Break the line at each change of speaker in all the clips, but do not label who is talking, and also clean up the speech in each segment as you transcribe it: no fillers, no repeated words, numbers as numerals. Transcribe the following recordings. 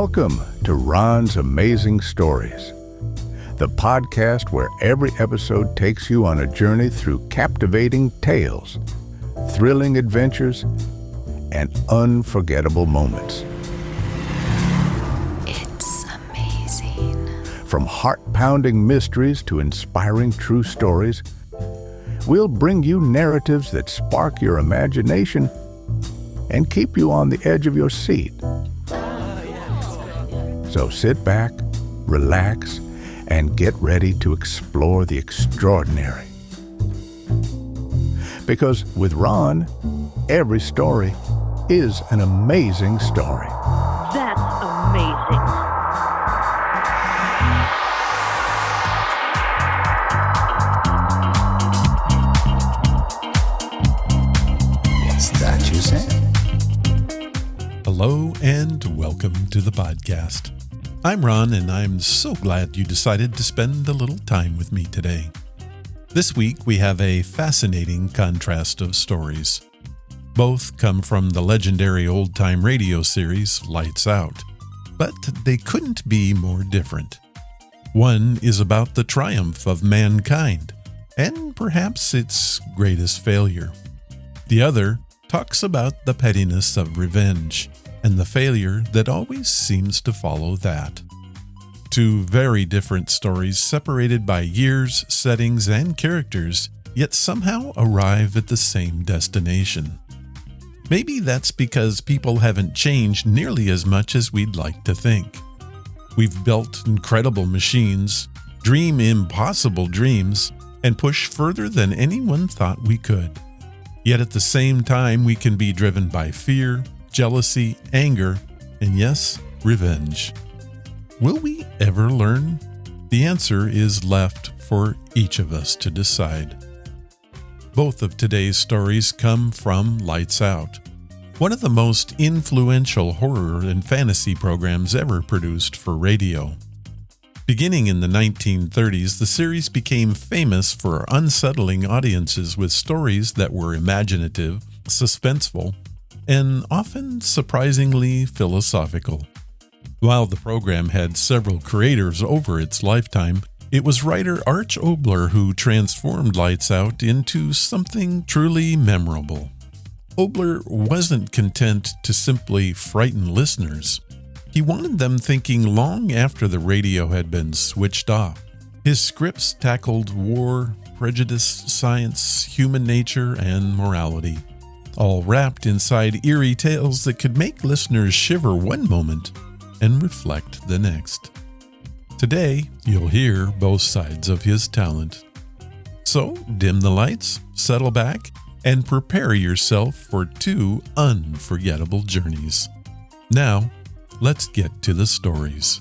Welcome to Ron's Amazing Stories, the podcast where every episode takes you on a journey through captivating tales, thrilling adventures, and unforgettable moments.
It's amazing.
From heart-pounding mysteries to inspiring true stories, we'll bring you narratives that spark your imagination and keep you on the edge of your seat. So sit back, relax, and get ready to explore the extraordinary. Because with Ron, every story is an amazing story.
That's amazing.
What's that you said?
Hello and welcome to the podcast. I'm Ron and I'm so glad you decided to spend a little time with me today. This week we have a fascinating contrast of stories. Both come from the legendary old-time radio series Lights Out, but they couldn't be more different. One is about the triumph of mankind and perhaps its greatest failure. The other talks about the pettiness of revenge and the failure that always seems to follow that. Two very different stories separated by years, settings, and characters, yet somehow arrive at the same destination. Maybe that's because people haven't changed nearly as much as we'd like to think. We've built incredible machines, dream impossible dreams, and push further than anyone thought we could. Yet at the same time, we can be driven by fear, jealousy, anger, and yes, revenge. Will we ever learn? The answer is left for each of us to decide. Both of today's stories come from Lights Out, one of the most influential horror and fantasy programs ever produced for radio. Beginning in the 1930s, the series became famous for unsettling audiences with stories that were imaginative, suspenseful, and often surprisingly philosophical. While the program had several creators over its lifetime, it was writer Arch Oboler who transformed Lights Out into something truly memorable. Oboler wasn't content to simply frighten listeners. He wanted them thinking long after the radio had been switched off. His scripts tackled war, prejudice, science, human nature, and morality, all wrapped inside eerie tales that could make listeners shiver one moment and reflect the next. Today, you'll hear both sides of his talent. So, dim the lights, settle back, and prepare yourself for two unforgettable journeys. Now, let's get to the stories.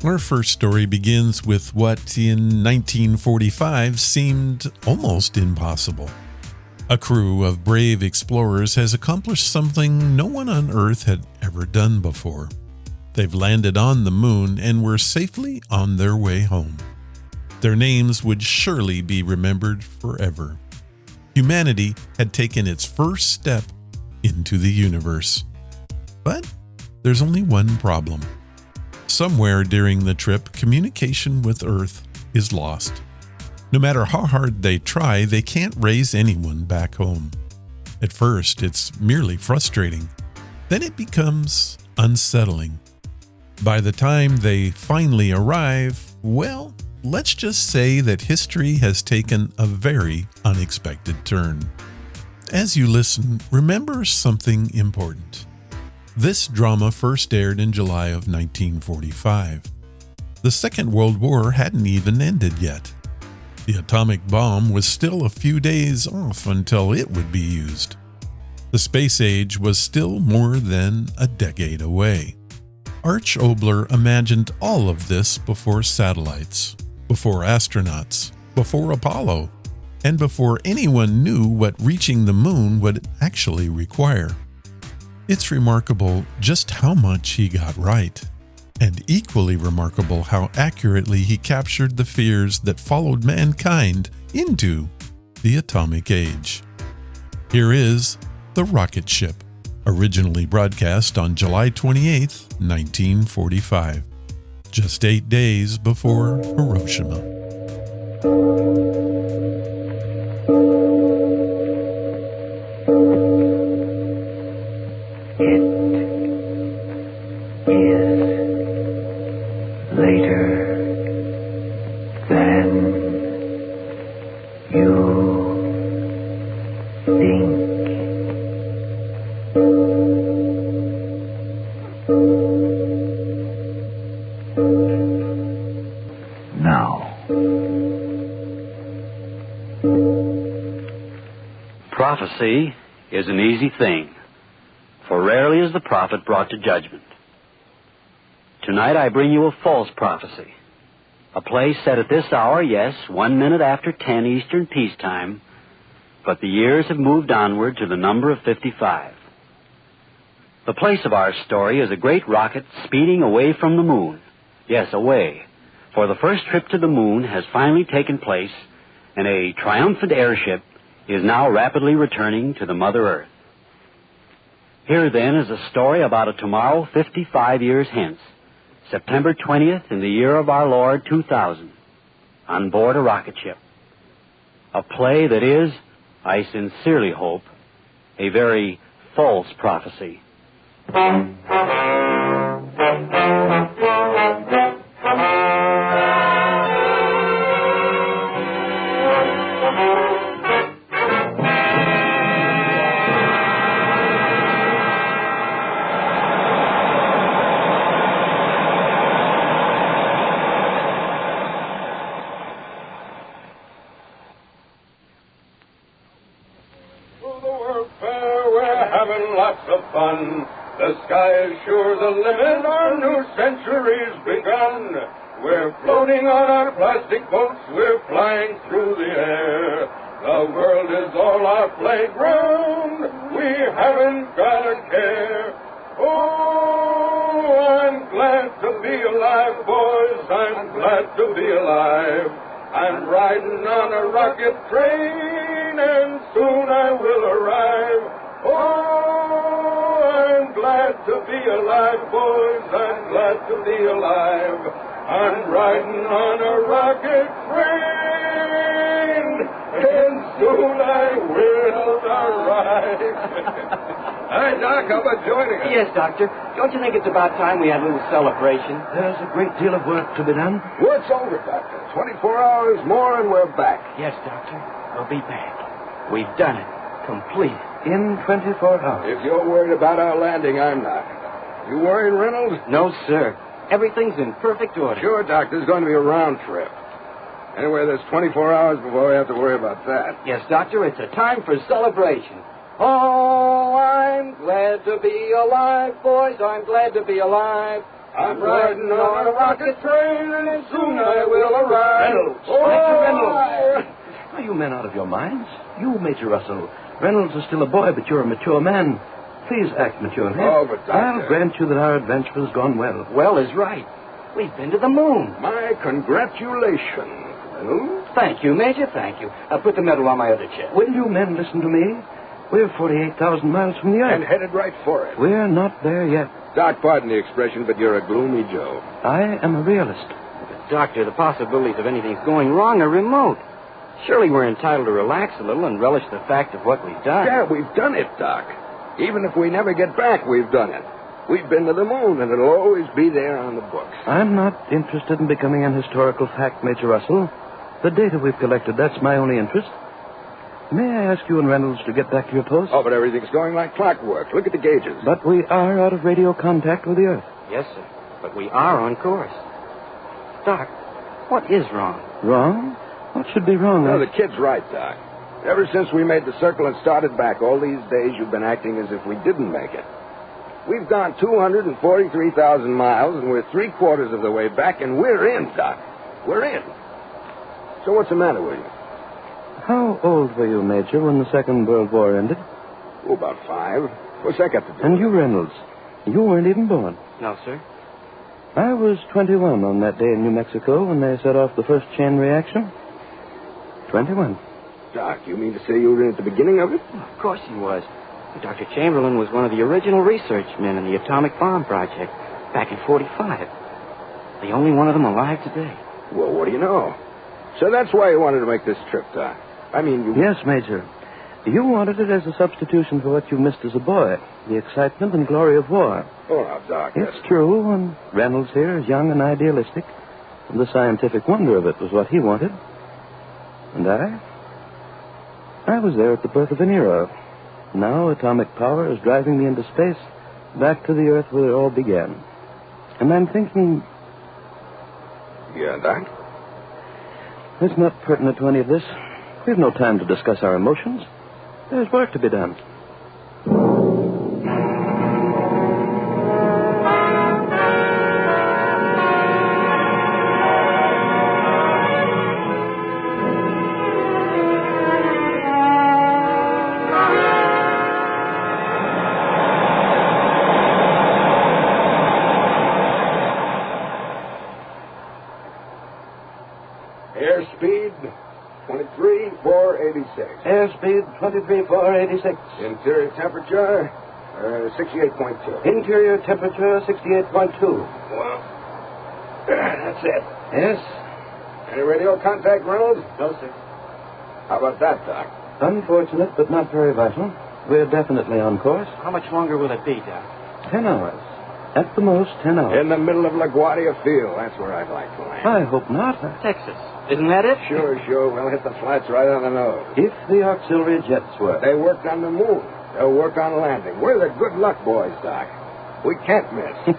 Our first story begins with what in 1945 seemed almost impossible. A crew of brave explorers has accomplished something no one on Earth had ever done before. They've landed on the moon and were safely on their way home. Their names would surely be remembered forever. Humanity had taken its first step into the universe. But there's only one problem. Somewhere during the trip, communication with Earth is lost. No matter how hard they try, they can't raise anyone back home. At first, it's merely frustrating. Then it becomes unsettling. By the time they finally arrive, well, let's just say that history has taken a very unexpected turn. As you listen, remember something important. This drama first aired in July of 1945. The Second World War hadn't even ended yet. The atomic bomb was still a few days off until it would be used. The space age was still more than a decade away. Arch Oboler imagined all of this before satellites, before astronauts, before Apollo, and before anyone knew what reaching the moon would actually require. It's remarkable just how much he got right. And equally remarkable how accurately he captured the fears that followed mankind into the atomic age. Here is The Rocket Ship, originally broadcast on July 28, 1945, just 8 days before Hiroshima.
Prophecy is an easy thing, for rarely is the prophet brought to judgment. Tonight I bring you a false prophecy, a play set at this hour, yes, 1 minute after 10 Eastern Peacetime, but the years have moved onward to the number of 55. The place of our story is a great rocket speeding away from the moon. Yes, away, for the first trip to the moon has finally taken place, and a triumphant airship is now rapidly returning to the Mother Earth. Here, then, is a story about a tomorrow 55 years hence, September 20th in the year of our Lord 2000, on board a rocket ship. A play that is, I sincerely hope, a very false prophecy.
Fun. The sky is sure the limit, our new century's begun. We're floating on our plastic boats, we're flying through the air. The world is all our playground, we haven't got a care. Oh, I'm glad to be alive, boys, I'm glad to be alive. I'm riding on a rocket train, and soon I will arrive. Oh, I'm glad to be alive, boys, I'm glad to be alive. I'm riding on a rocket train, and soon I will arrive. Hi, Doc, how about joining us?
Yes, Doctor. Don't you think it's about time we had a little celebration?
There's a great deal of work to be done.
Work's over, Doctor. 24 hours more and we're back.
Yes, Doctor. We'll be back. We've done it. Complete.
In 24 hours.
If you're worried about our landing, I'm not. You worried, Reynolds?
No, sir. Everything's in perfect order.
Sure, Doc. There's going to be a round trip. Anyway, there's 24 hours before we have to worry about that.
Yes, Doctor. It's a time for celebration. Oh, I'm glad to be alive, boys. I'm glad to be alive.
I'm riding on a rocket train, and soon I will arrive.
Reynolds.
Oh,
Major Reynolds. Are you men out of your minds? You, Major Russell. Reynolds is still a boy, but you're a mature man. Please act maturely.
Oh, but Doctor...
I'll grant you that our adventure has gone well.
Well is right. We've been to the moon.
My congratulations, Reynolds.
Thank you, Major, thank you. I'll put the medal on my other chest.
Will you men listen to me? We're 48,000 miles from the Earth.
And headed right for it.
We're not there yet.
Doc, pardon the expression, but you're a gloomy Joe.
I am a realist.
But, Doctor, the possibilities of anything going wrong are remote. Surely we're entitled to relax a little and relish the fact of what we've done.
Yeah, we've done it, Doc. Even if we never get back, we've done it. We've been to the moon, and it'll always be there on the books.
I'm not interested in becoming an historical fact, Major Russell. The data we've collected, that's my only interest. May I ask you and Reynolds to get back to your post?
Oh, but everything's going like clockwork. Look at the gauges.
But we are out of radio contact with the Earth.
Yes, sir. But we are on course. Doc, what is wrong?
Wrong? What should be wrong?
No, the kid's right, Doc. Ever since we made the circle and started back, all these days you've been acting as if we didn't make it. We've gone 243,000 miles, and we're three-quarters of the way back, and we're in, Doc. We're in. So what's the matter with you?
How old were you, Major, when the Second World War ended?
Oh, about 5. What's that got to do
And
with
you, Reynolds, you weren't even born.
No, sir.
I was 21 on that day in New Mexico when they set off the first chain reaction. 21.
Doc, you mean to say you were in at the beginning of it?
Of course he was. Dr. Chamberlain was one of the original research men in the atomic bomb project back in 45. The only one of them alive today.
Well, what do you know? So that's why you wanted to make this trip, Doc. I mean, you...
Yes, Major. You wanted it as a substitution for what you missed as a boy, the excitement and glory of war.
Oh, now, Doc.
It's true, and Reynolds here is young and idealistic, and the scientific wonder of it was what he wanted. And I was there at the birth of an era. Now atomic power is driving me into space, back to the Earth where it all began. And I'm thinking...
Yeah, Doc?
It's not pertinent to any of this. We've no time to discuss our emotions. There's work to be done.
Airspeed, 23,486.
Airspeed, 23,486.
Interior temperature, 68.2.
Interior temperature, 68.2.
Well, that's it.
Yes?
Any radio contact, Reynolds?
No, sir.
How about that, Doc?
Unfortunate, but not very vital. We're definitely on course.
How much longer will it be, Doc?
10 hours. At the most, 10 hours.
In the middle of LaGuardia Field. That's where I'd like to land.
I hope not.
Texas. Isn't that it?
Sure. We'll hit the flats right on the nose.
If the auxiliary jets work.
They worked on the moon. They'll work on landing. We're the good luck boys, Doc. We can't miss.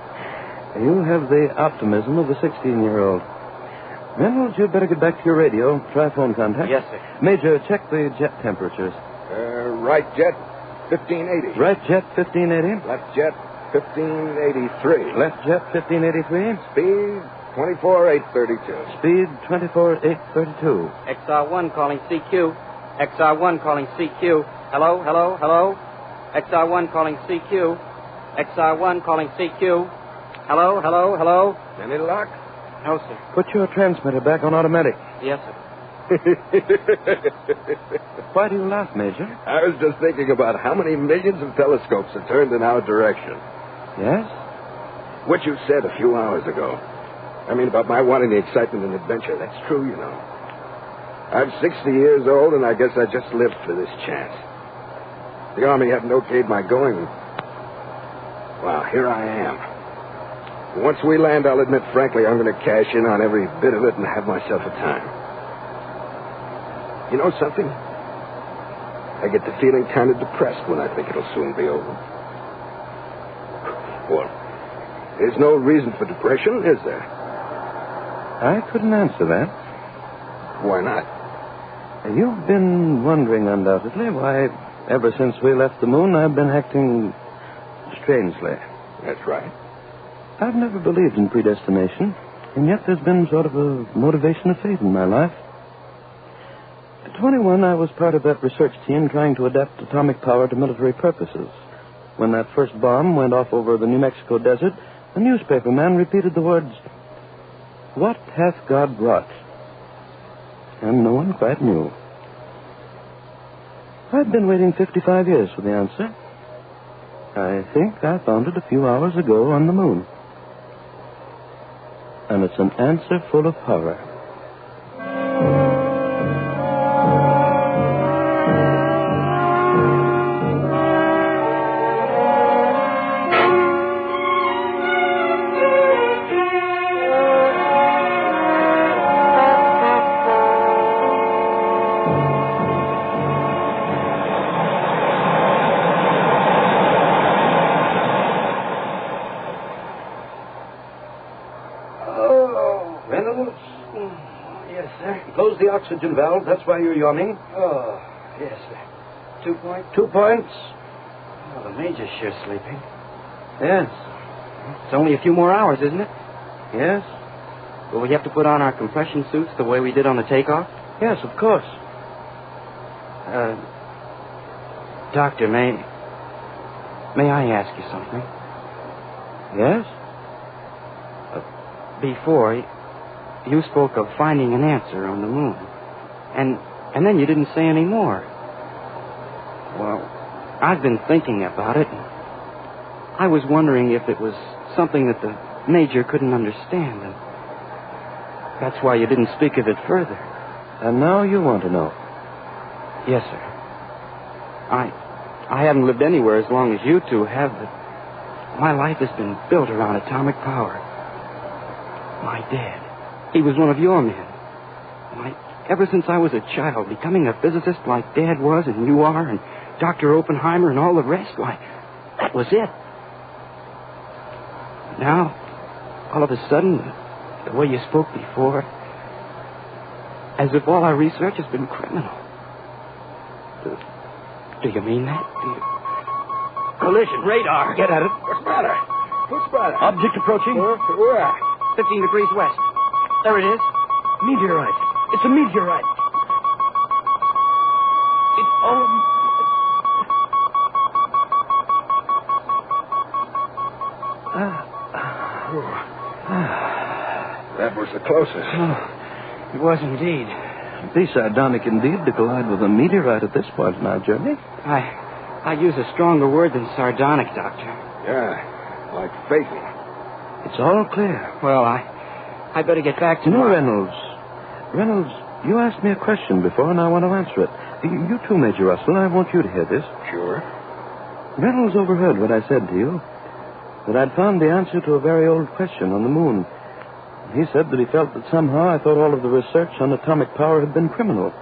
You have the optimism of a 16-year-old. Reynolds, you'd better get back to your radio. Try phone contact.
Yes, sir.
Major, check the jet temperatures.
Right jet, 1580.
Right jet, 1580.
Left jet, 1583.
Left jet, 1583.
Speed, 24,832.
Speed, 24,832.
XR1 calling CQ. XR1 calling CQ. Hello? XR1 calling CQ. XR1 calling CQ. Hello?
Any luck?
No, sir.
Put your transmitter back on automatic.
Yes, sir.
Why do you laugh, Major?
I was just thinking about how many millions of telescopes are turned in our direction.
Yes?
What you said a few hours ago. I mean, about my wanting the excitement and adventure. That's true, you know. I'm 60 years old, and I guess I just lived for this chance. The Army hadn't okayed my going. Well, here I am. Once we land, I'll admit frankly I'm going to cash in on every bit of it and have myself a time. You know something? I get the feeling kind of depressed when I think it'll soon be over. Well, there's no reason for depression, is there?
I couldn't answer that.
Why not?
You've been wondering, undoubtedly, why, ever since we left the moon, I've been acting strangely.
That's right.
I've never believed in predestination, and yet there's been sort of a motivation of fate in my life. At 21, I was part of that research team trying to adapt atomic power to military purposes. When that first bomb went off over the New Mexico desert, a newspaper man repeated the words, "What hath God wrought?" And no one quite knew. I'd been waiting 55 years for the answer. I think I found it a few hours ago on the moon. And it's an answer full of horror. Close the oxygen valve. That's why you're yawning.
Oh, yes, sir. 2 points?
2 points.
Oh, the Major's sure sleeping.
Yes.
It's only a few more hours, isn't it?
Yes?
Will we have to put on our compression suits the way we did on the takeoff?
Yes, of course.
Doctor, may I ask you something?
Yes?
before, you spoke of finding an answer on the moon. And then you didn't say any more. Well, I've been thinking about it. I was wondering if it was something that the Major couldn't understand. And that's why you didn't speak of it further.
And now you want to know?
Yes, sir. I haven't lived anywhere as long as you two have, but my life has been built around atomic power. My dad, he was one of your men. Ever since I was a child, becoming a physicist like Dad was and you are and Dr. Oppenheimer and all the rest, that was it. Now, all of a sudden, the way you spoke before, as if all our research has been criminal. Do you mean that? Collision, radar.
Get at it. What's the matter? What's the matter?
Object approaching.
Where?
15 degrees west. There it is.
Meteorite. It's a meteorite.
That was the closest.
Oh, it was indeed.
Be sardonic indeed to collide with a meteorite at this point in our journey.
I use a stronger word than sardonic, Doctor.
Yeah, like faking.
It's all clear.
Well, I better get back to...
No, Reynolds. Reynolds, you asked me a question before, and I want to answer it. You too, Major Russell. I want you to hear this.
Sure.
Reynolds overheard what I said to you, that I'd found the answer to a very old question on the moon. He said that he felt that somehow I thought all of the research on atomic power had been criminal.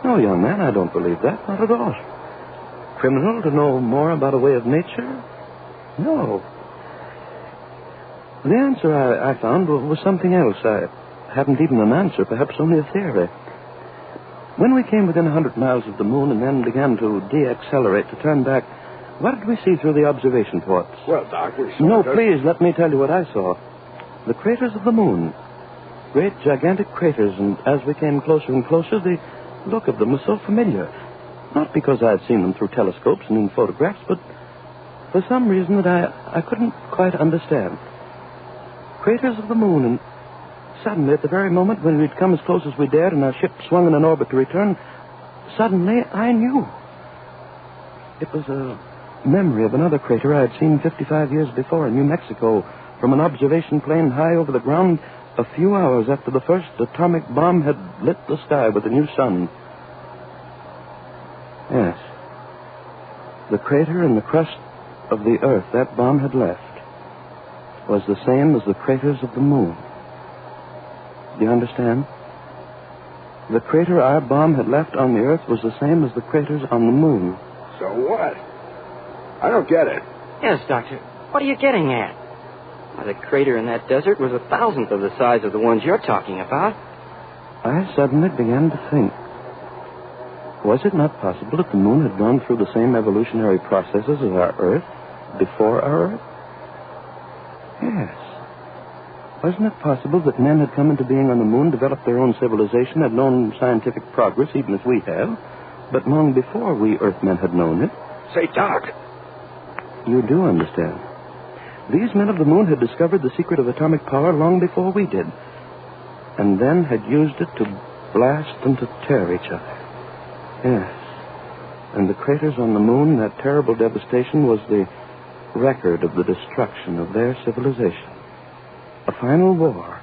No, young man, I don't believe that. Not at all. Criminal to know more about a way of nature? No. The answer I found was something else. I hadn't even an answer, perhaps only a theory. When we came within 100 miles of the moon and then began to deaccelerate, to turn back, what did we see through the observation ports?
Well, Doc, we saw...
No, please, let me tell you what I saw. The craters of the moon. Great, gigantic craters, and as we came closer and closer, the look of them was so familiar. Not because I had seen them through telescopes and in photographs, but for some reason that I couldn't quite understand. Craters of the moon, and suddenly, at the very moment when we'd come as close as we dared and our ship swung in an orbit to return, suddenly I knew. It was a memory of another crater I had seen 55 years before in New Mexico from an observation plane high over the ground a few hours after the first atomic bomb had lit the sky with a new sun. Yes. The crater in the crust of the Earth that bomb had left was the same as the craters of the moon. Do you understand? The crater our bomb had left on the Earth was the same as the craters on the moon.
So what? I don't get it.
Yes, Doctor. What are you getting at? Why, the crater in that desert was 1,000th of the size of the ones you're talking about.
I suddenly began to think. Was it not possible that the moon had gone through the same evolutionary processes as our Earth before our Earth? Yes. Wasn't it possible that men had come into being on the moon, developed their own civilization, had known scientific progress, even as we have, but long before we Earthmen had known it?
Say, Doc.
You do understand. These men of the moon had discovered the secret of atomic power long before we did, and then had used it to blast and to tear each other. Yes. And the craters on the moon, that terrible devastation, was the record of the destruction of their civilization. A final war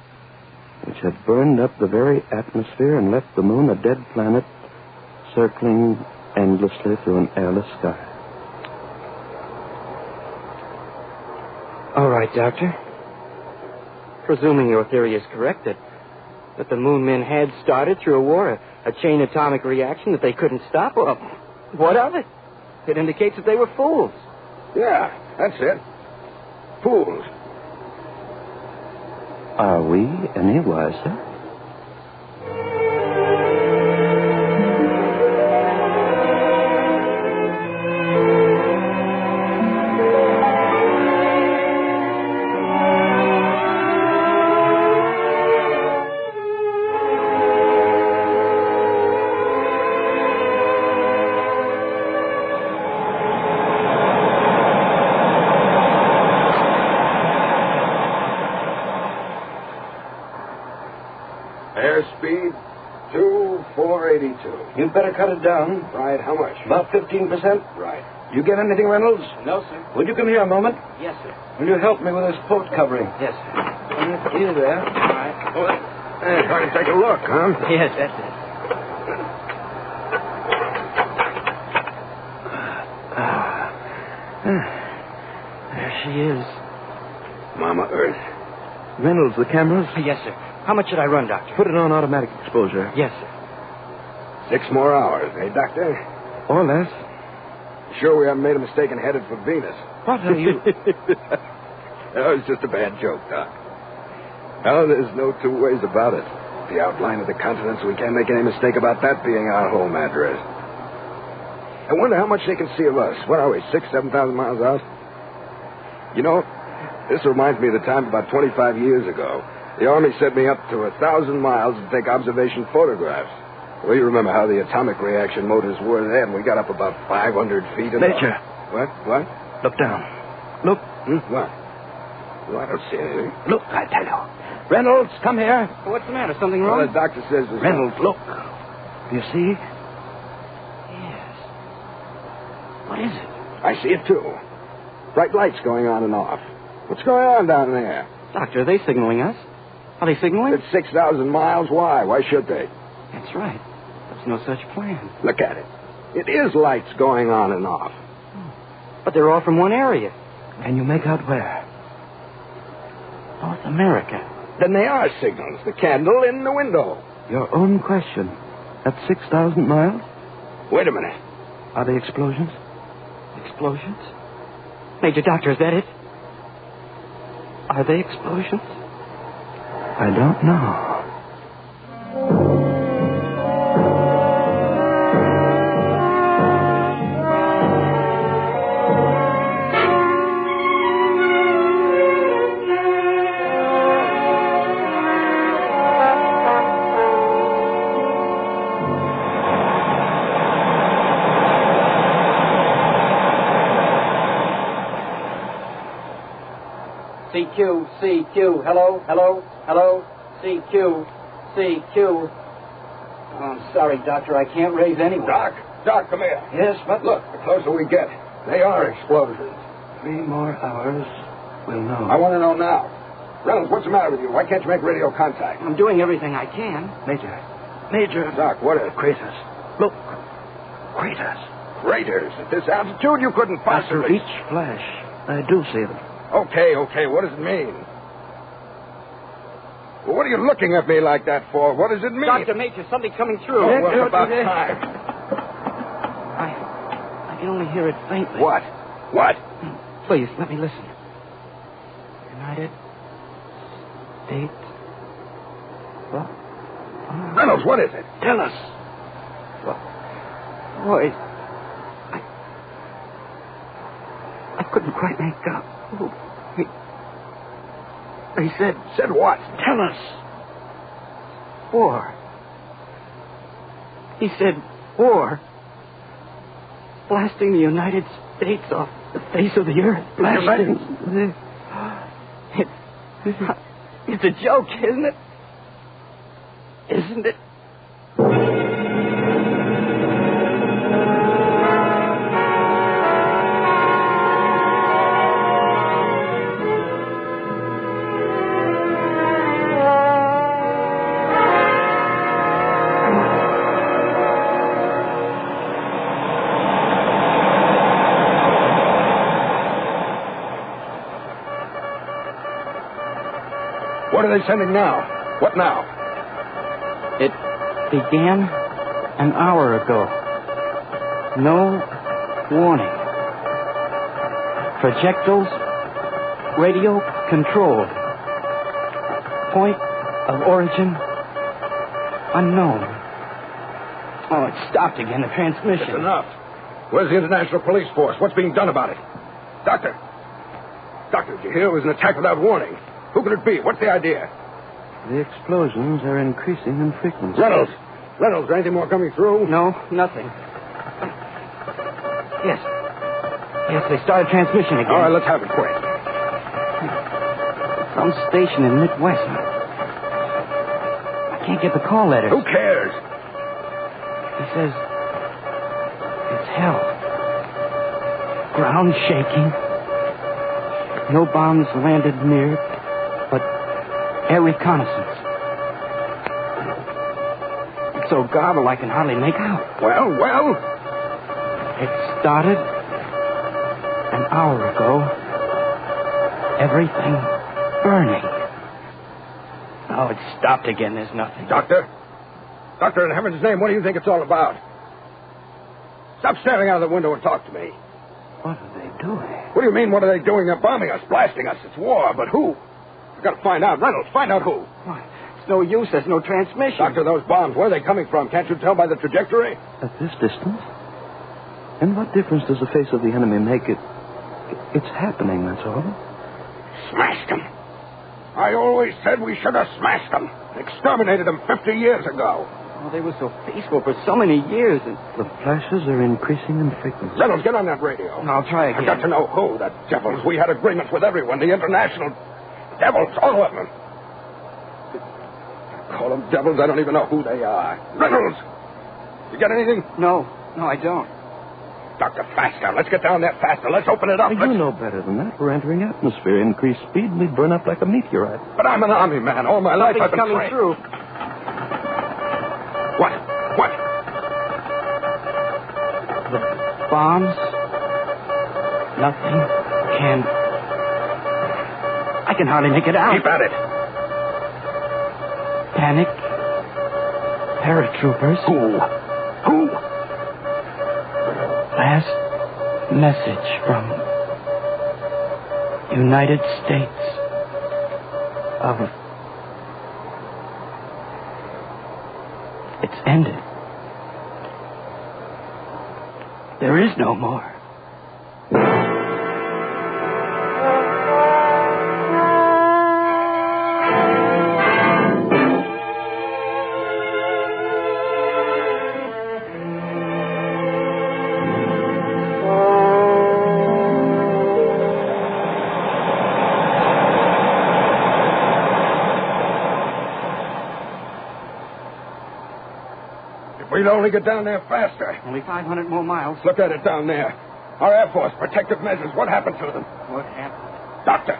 which had burned up the very atmosphere and left the moon a dead planet circling endlessly through an airless sky.
All right, Doctor. Presuming your theory is correct that the moon men had started through a war, a chain atomic reaction that they couldn't stop, well, what of it? It indicates that they were fools.
Yeah, that's it. Fools.
Are we any wiser? You'd better cut it down.
Right, how much?
About 15%.
Right.
You get anything, Reynolds?
No, sir.
Would you come here a moment?
Yes, sir.
Will you help me with this boat covering?
Yes, sir.
Here there.
All right.
Hey, trying to take a look, huh?
Yes, that's it. There she is.
Mama Earth.
Reynolds, the cameras?
Yes, sir. How much should I run, Doctor?
Put it on automatic exposure.
Yes, sir.
6 more hours, eh, Doctor?
Or less.
Sure we haven't made a mistake and headed for Venus.
What are you...
That was just a bad joke, Doc. Oh, there's no two ways about it. The outline of the continents, we can't make any mistake about that being our home address. I wonder how much they can see of us. What are we, 6,000, 7,000 miles out? You know, this reminds me of the time about 25 years ago. The Army sent me up to 1,000 miles to take observation photographs. Well, you remember how the atomic reaction motors were then. We got up about 500 feet.
Major.
What?
Look down. Look.
What? Well, I don't see anything.
Look, I tell you. Reynolds, come here.
What's the matter? Something
Well,
wrong?
the doctor says there's...
Reynolds, look. Do you see?
Yes. What is it?
I see it, too. Bright lights going on and off. What's going on down there?
Doctor, are they signaling us? Are they signaling?
It's 6,000 miles. Why? Why should they?
That's right. There's no such plan.
Look at it. It is lights going on and off.
But they're all from one area.
Can you make out where?
North America.
Then they are signals. The candle in the window.
Your own question. At 6,000 miles?
Wait a minute.
Are they explosions?
Explosions? Major Doctor, is that it? Are they explosions?
I don't know.
CQ, hello, CQ. Oh, I'm sorry, Doctor, I can't raise anyone.
Doc, come here.
Yes, but
Look, the closer we get, they are explosions.
3 more hours, we'll know.
I want to know now. Reynolds, what's the matter with you? Why can't you make radio contact?
I'm doing everything I can.
Major.
Doc, what is...
Craters. Look. Craters.
Craters? At this altitude, you couldn't
After
possibly...
each flash, I do see them.
Okay, what does it mean? Well, what are you looking at me like that for? What does it mean?
Dr. Major, something's coming through.
Oh, well, about time.
I can only hear it faintly.
What?
Please, let me listen. United States. What?
Reynolds, what is it?
Tell us.
Boys, I couldn't quite make out. He said...
Said what?
Tell us.
War. He said war. Blasting the United States off the face of the earth.
Blasting.
It's a joke, isn't it? Isn't it?
What are they sending now? What now?
It began an hour ago. No warning. Projectiles radio controlled. Point of origin unknown. Oh, it stopped again, the transmission.
It's enough. Where's the International Police Force? What's being done about it? Doctor, did you hear it was an attack without warning? Who could it be? What's the idea?
The explosions are increasing in frequency.
Reynolds, is there anything more coming through?
No, nothing. Yes, they started transmission again.
All right, let's have it quick.
Some station in Midwest. I can't get the call letters.
Who cares?
He says it's hell. Ground shaking. No bombs landed near, but air reconnaissance. It's so garbled I can hardly make out.
Well?
It started an hour ago. Everything burning. Now it's stopped again. There's nothing.
Doctor, in heaven's name, what do you think it's all about? Stop staring out of the window and talk to me.
What are they doing?
What do you mean, what are they doing? They're bombing us, blasting us. It's war, but who? I've got to find out. Reynolds, find out who.
What? It's no use. There's no transmission.
Doctor, those bombs, where are they coming from? Can't you tell by the trajectory?
At this distance? And what difference does the face of the enemy make? It's happening, that's all.
Smashed them. I always said we should have smashed them. Exterminated them 50 years ago.
Oh, they were so peaceful for so many years. And
the flashes are increasing in frequency.
Reynolds, get on that radio.
I'll try again.
I've got to know who. The devils. We had agreements with everyone. The international devils, all of them. Call them devils. I don't even know who they are. Reynolds! You got anything?
No, I don't.
Doctor, faster. Let's get down there faster. Let's open it up.
You know better than that. We're entering atmosphere. Increased speed, we'd burn up like a meteorite.
But I'm an army man. All my life I've been
coming
trained.
through.
What?
The bombs. Nothing can. I can hardly make it out.
Keep at it.
Panic. Paratroopers.
Who?
Last message from United States of... It's ended. There is no more.
We'd only get down there faster.
Only 500 more miles.
Look at it down there. Our Air Force, protective measures. What happened to them?
What happened?
Doctor,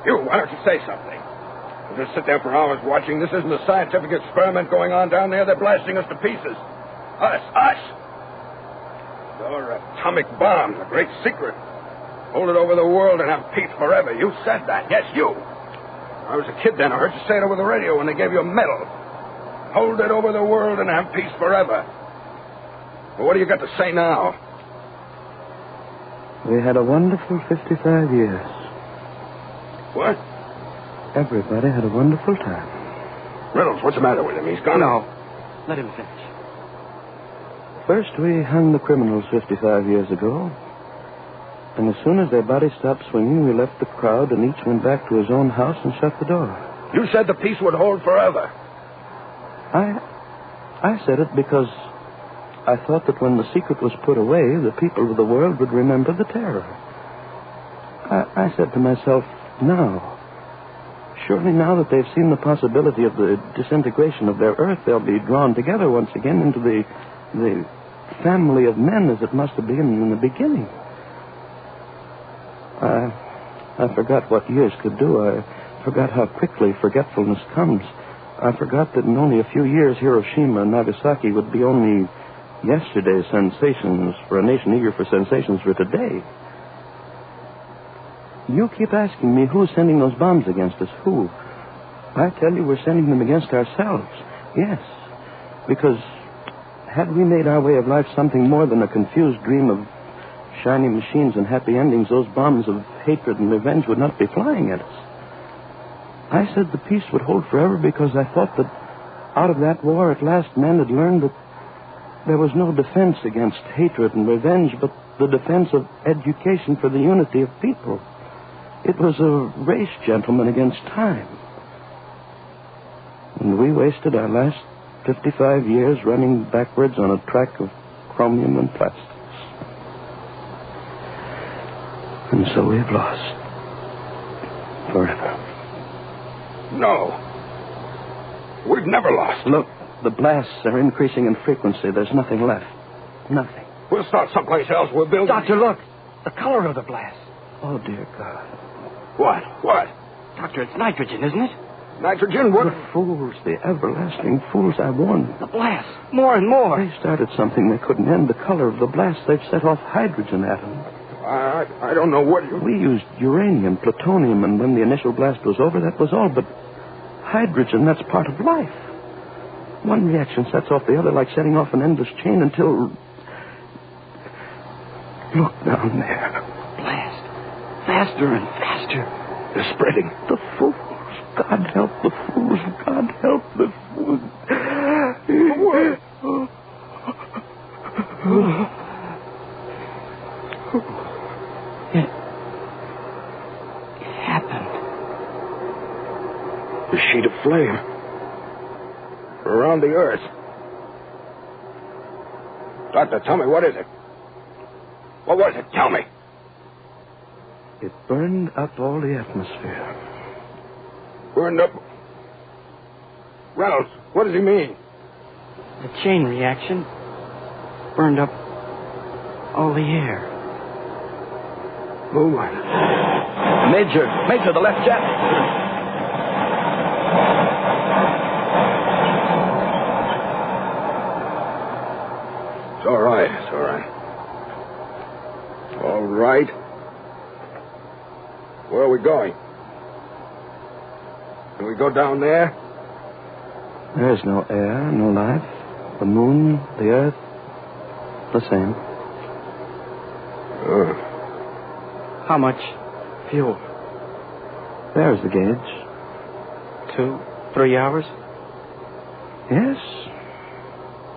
why don't you say something? We'll just sit there for hours watching. This isn't a scientific experiment going on down there. They're blasting us to pieces. Us. Your atomic bomb, the great secret. Hold it over the world and have peace forever. You said that. Yes, you. I was a kid then. I heard you say it over the radio when they gave you a medal. Hold it over the world and have peace forever. Well, what do you got to say now?
We had a wonderful 55 years.
What?
Everybody had a wonderful time.
Reynolds, what's the matter with him? He's gone.
No. Let him finish.
First, we hung the criminals 55 years ago. And as soon as their bodies stopped swinging, we left the crowd and each went back to his own house and shut the door.
You said the peace would hold forever.
I said it because I thought that when the secret was put away, the people of the world would remember the terror. I said to myself, surely now that they've seen the possibility of the disintegration of their Earth, they'll be drawn together once again into the family of men as it must have been in the beginning. I forgot what years could do. I forgot how quickly forgetfulness comes. I forgot that in only a few years, Hiroshima and Nagasaki would be only yesterday's sensations for a nation eager for sensations for today. You keep asking me who's sending those bombs against us. Who? I tell you we're sending them against ourselves. Yes. Because had we made our way of life something more than a confused dream of shiny machines and happy endings, those bombs of hatred and revenge would not be flying at us. I said the peace would hold forever because I thought that out of that war at last men had learned that there was no defense against hatred and revenge, but the defense of education for the unity of people. It was a race, gentlemen, against time. And we wasted our last 55 years running backwards on a track of chromium and plastics. And so we've lost. Forever.
No. We've never lost.
Look, The blasts are increasing in frequency. There's nothing left. Nothing.
We'll start someplace else. We'll build...
Doctor, look. The color of the blast.
Oh, dear God.
What? What?
Doctor, it's nitrogen, isn't it?
Nitrogen? What?
The fools, the everlasting fools I warned.
The blast. More and more.
They started something they couldn't end. The color of the blast, they've set off hydrogen atoms.
I don't know what you...
We used uranium, plutonium, and when the initial blast was over, that was all. But hydrogen, that's part of life. One reaction sets off the other like setting off an endless chain until... Look down there.
Blast. Faster and faster.
They're spreading.
The fools. God help the fools. God help the fools.
It happened.
The sheet of flame. Around the earth. Doctor, tell me, what is it? What was it? Tell me.
It burned up all the atmosphere.
Burned up... Reynolds, what does he mean?
The chain reaction burned up all the air.
Oh, my...
Major, the left jet.
It's all right. It's all right. All right. Where are we going? Can we go down there?
There's no air, no life. The moon, the earth, the same.
How much fuel?
There's the gauge.
2, 3 hours?
Yes.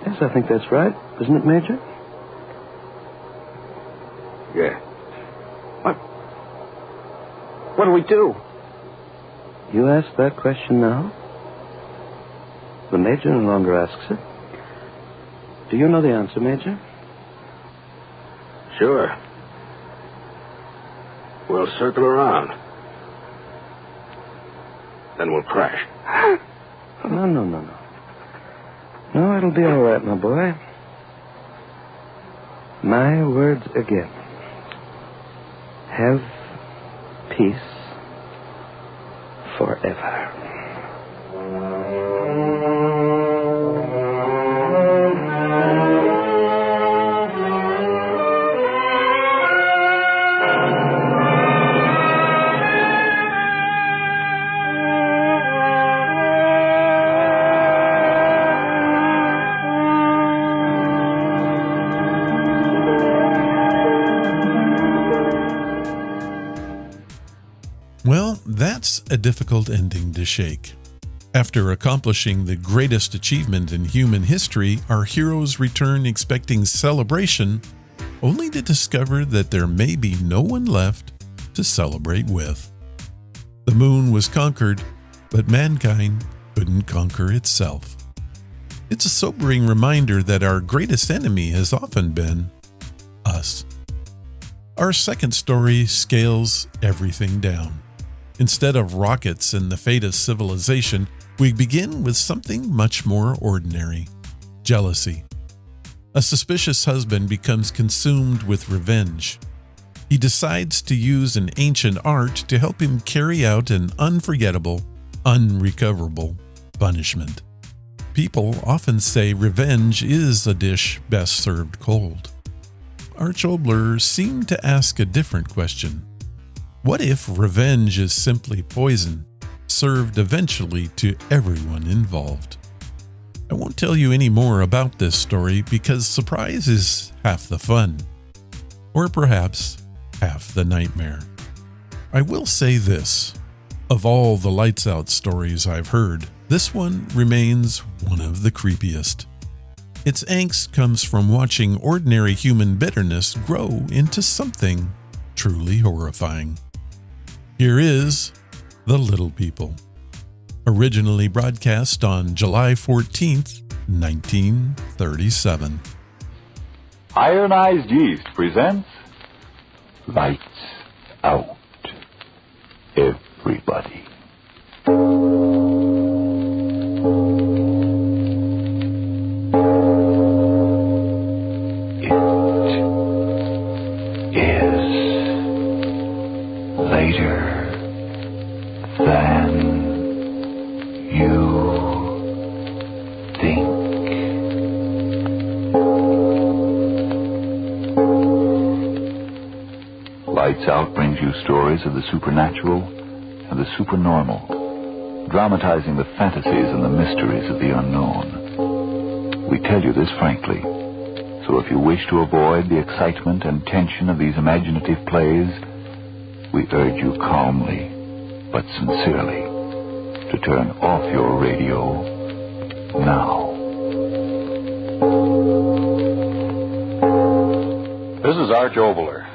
Yes, I think that's right. Isn't it, Major?
Yeah.
What do we do?
You ask that question now? The Major no longer asks it. Do you know the answer, Major?
Sure. We'll circle around. Then we'll crash.
No. No, it'll be all right, my boy. My words again. Have peace forever.
Well, that's a difficult ending to shake. After accomplishing the greatest achievement in human history, our heroes return expecting celebration, only to discover that there may be no one left to celebrate with. The moon was conquered, but mankind couldn't conquer itself. It's a sobering reminder that our greatest enemy has often been us. Our second story scales everything down. Instead of rockets and the fate of civilization, we begin with something much more ordinary: jealousy. A suspicious husband becomes consumed with revenge. He decides to use an ancient art to help him carry out an unforgettable, unrecoverable punishment. People often say revenge is a dish best served cold. Arch Oboler seemed to ask a different question. What if revenge is simply poison, served eventually to everyone involved? I won't tell you any more about this story because surprise is half the fun, or perhaps half the nightmare. I will say this: of all the lights out stories I've heard, this one remains one of the creepiest. Its angst comes from watching ordinary human bitterness grow into something truly horrifying. Here is The Little People, originally broadcast on July 14th, 1937.
Ironized Yeast presents Lights Out, Everybody. Lights Out brings you stories of the supernatural and the supernormal, dramatizing the fantasies and the mysteries of the unknown. We tell you this frankly, so if you wish to avoid the excitement and tension of these imaginative plays, we urge you calmly, but sincerely, to turn off your radio now.
This is Arch Oboler.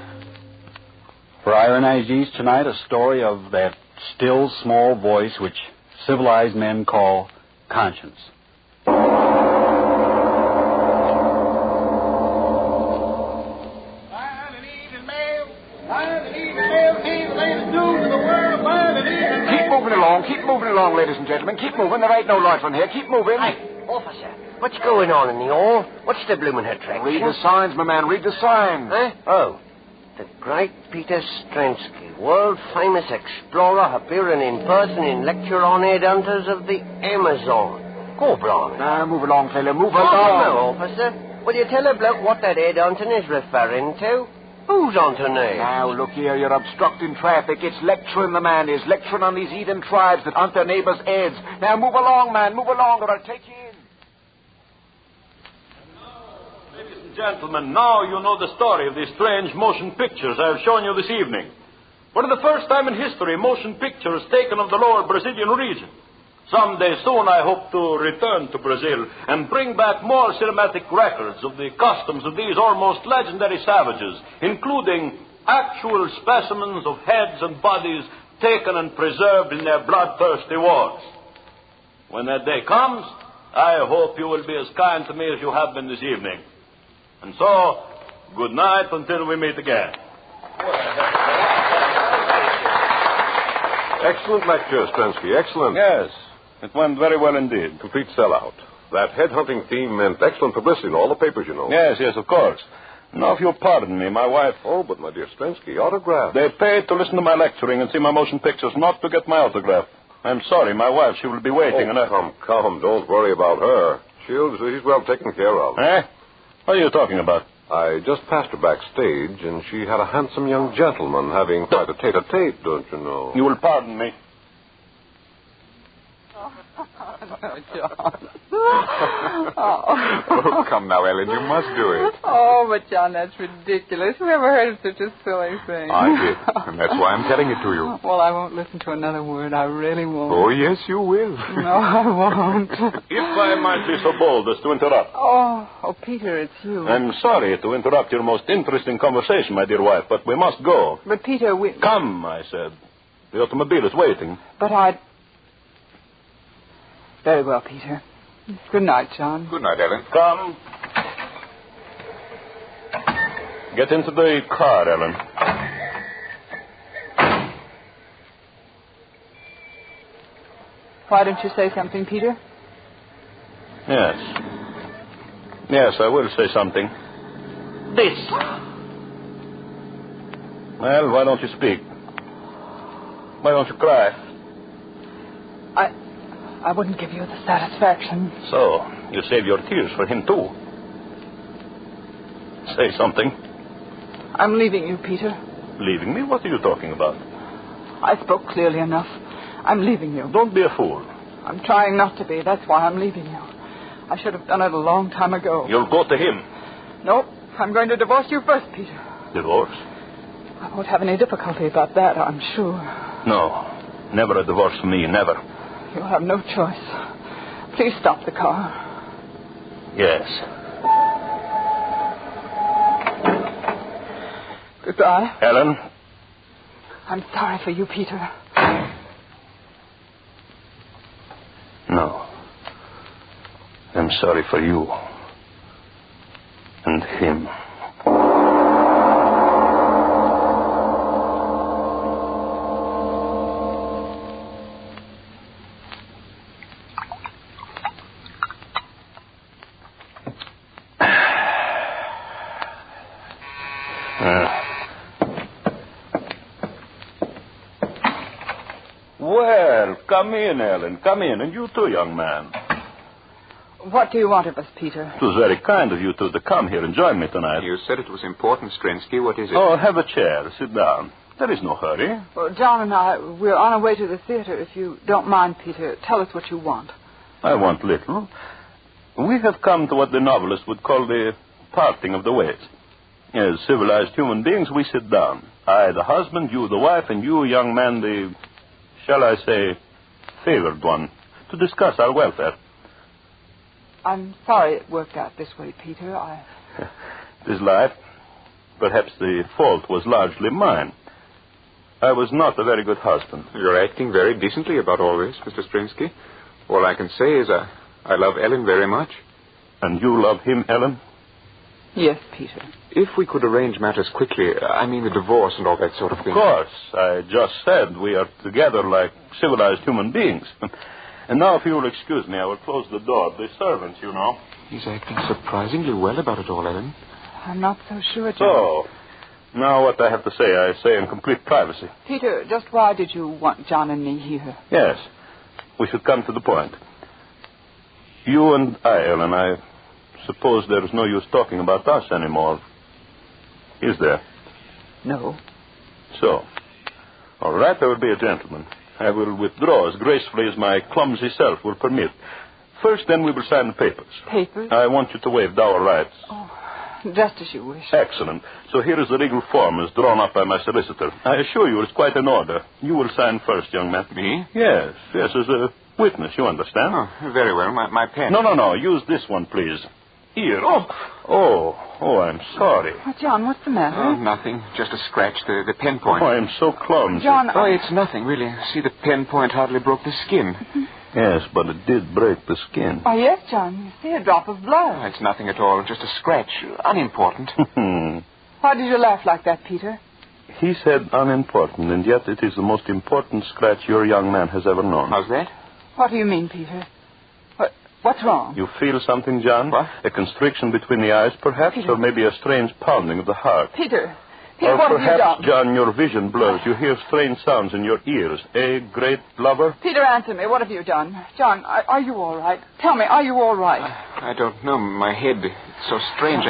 For Iron IGs tonight, a story of that still small voice which civilized men call conscience.
Keep moving along, ladies and gentlemen. Keep moving. There ain't no light from here. Keep moving.
Hey, officer, what's going on in the hall? What's the bloomin' attraction?
Read the signs, my man. Read the signs.
Huh? Oh. The great Peter Stransky, world-famous explorer, appearing in person in lecture on headhunters of the Amazon. Go, Brian.
Now, move along, fella. Move
Oh,
along.
no, officer. Will you tell a bloke what that headhunting is referring to? Who's on tonight?
Now, look here. You're obstructing traffic. It's lecturing, the man is. Lecturing on these heathen tribes that hunt their neighbors' heads. Now, move along, man. Move along, or I'll take you in.
Ladies and gentlemen, now you know the story of these strange motion pictures I have shown you this evening. For the first time in history, motion pictures taken of the lower Brazilian region. Someday soon I hope to return to Brazil and bring back more cinematic records of the customs of these almost legendary savages, including actual specimens of heads and bodies taken and preserved in their bloodthirsty wars. When that day comes, I hope you will be as kind to me as you have been this evening. And so, good night until we meet again.
Excellent lecture, Stransky. Excellent.
Yes, it went very well indeed.
Complete sellout. That headhunting theme meant excellent publicity in all the papers, you know.
Yes, of course. Now, if you'll pardon me, my wife...
Oh, but my dear Stransky, autograph.
They paid to listen to my lecturing and see my motion pictures, not to get my autograph. I'm sorry, my wife, she will be waiting.
Come, don't worry about her. She's well taken care of.
Eh? What are you talking about?
I just passed her backstage, and she had a handsome young gentleman having quite a tete-a-tete, don't you know?
You will pardon me.
John.
Oh, come now, Ellen, you must do it.
Oh, but John, that's ridiculous. Who ever heard of such a silly thing?
I did, and that's why I'm telling it to you.
Well, I won't listen to another word. I really won't.
Oh, yes, you will.
No, I won't.
If I might be so bold as to interrupt.
Oh, Peter, it's you.
I'm sorry to interrupt your most interesting conversation, my dear wife, but we must go.
But, Peter,
Come, I said. The automobile is waiting.
But Very well, Peter. Good night, John.
Good night, Ellen.
Come. Get into the car, Ellen.
Why don't you say something, Peter?
Yes. Yes, I will say something. This. Well, why don't you speak? Why don't you cry?
I wouldn't give you the satisfaction.
So, you save your tears for him, too. Say something.
I'm leaving you, Peter.
Leaving me? What are you talking about?
I spoke clearly enough. I'm leaving you.
Don't be a fool.
I'm trying not to be. That's why I'm leaving you. I should have done it a long time ago.
You'll go to him.
No, I'm going to divorce you first, Peter.
Divorce?
I won't have any difficulty about that, I'm sure.
No, never a divorce for me, never.
You'll have no choice. Please stop the car.
Yes.
Goodbye.
Helen?
I'm sorry for you, Peter.
No. I'm sorry for you. And him. Well, come in, Ellen. Come in. And you too, young man.
What do you want of us, Peter?
It was very kind of you two to come here and join me tonight.
You said it was important, Strensky. What is it?
Oh, have a chair. Sit down. There is no hurry.
Well, John and I, we're on our way to the theater. If you don't mind, Peter, tell us what you want.
I want little. We have come to what the novelist would call the parting of the ways. As civilized human beings, we sit down. I, the husband, you, the wife, and you, young man, the, shall I say, favored one, to discuss our welfare.
I'm sorry it worked out this way, Peter.
It is life. Perhaps the fault was largely mine. I was not a very good husband.
You're acting very decently about all this, Mr. Strinsky. All I can say is I love Ellen very much.
And you love him, Ellen?
Yes, Peter.
If we could arrange matters quickly, I mean the divorce and all that sort of thing.
Of course. I just said we are together like civilized human beings. And now, if you will excuse me, I will close the door. The servants, you know.
He's acting surprisingly well about it all, Ellen.
I'm not so sure, John.
So, now what I have to say, I say in complete privacy.
Peter, just why did you want John and me here?
Yes. We should come to the point. You and I, Ellen, I suppose there is no use talking about us anymore. Is there?
No.
So, all right, I will be a gentleman. I will withdraw as gracefully as my clumsy self will permit. First, then, we will sign the papers.
Papers?
I want you to waive dower rights.
Oh, just as you wish.
Excellent. So here is the legal form as drawn up by my solicitor. I assure you it's quite in order. You will sign first, young man.
Me?
Yes, as a witness, you understand?
Oh, very well. My pen.
No. Use this one, please. Here. Oh, I'm sorry.
Oh, John, what's the matter?
Oh, nothing. Just a scratch, the pen point.
Oh, I'm so clumsy.
John,
Oh, it's nothing, really. See, the pen point hardly broke the skin.
Yes, but it did break the skin.
Oh, yes, John. You see a drop of blood.
Oh, it's nothing at all. Just a scratch. Unimportant.
Why did you laugh like that, Peter?
He said unimportant, and yet it is the most important scratch your young man has ever known.
How's that?
What do you mean, Peter? What's wrong?
You feel something, John?
What?
A constriction between the eyes, perhaps,
Peter.
or maybe a strange pounding of the heart.
Peter,
or
what have you done?
perhaps, John, your vision blurs. You hear strange sounds in your ears. A great lover?
Peter, answer me. What have you done? John, are you all right? Tell me, are you all right?
I don't know. My head, it's so strange.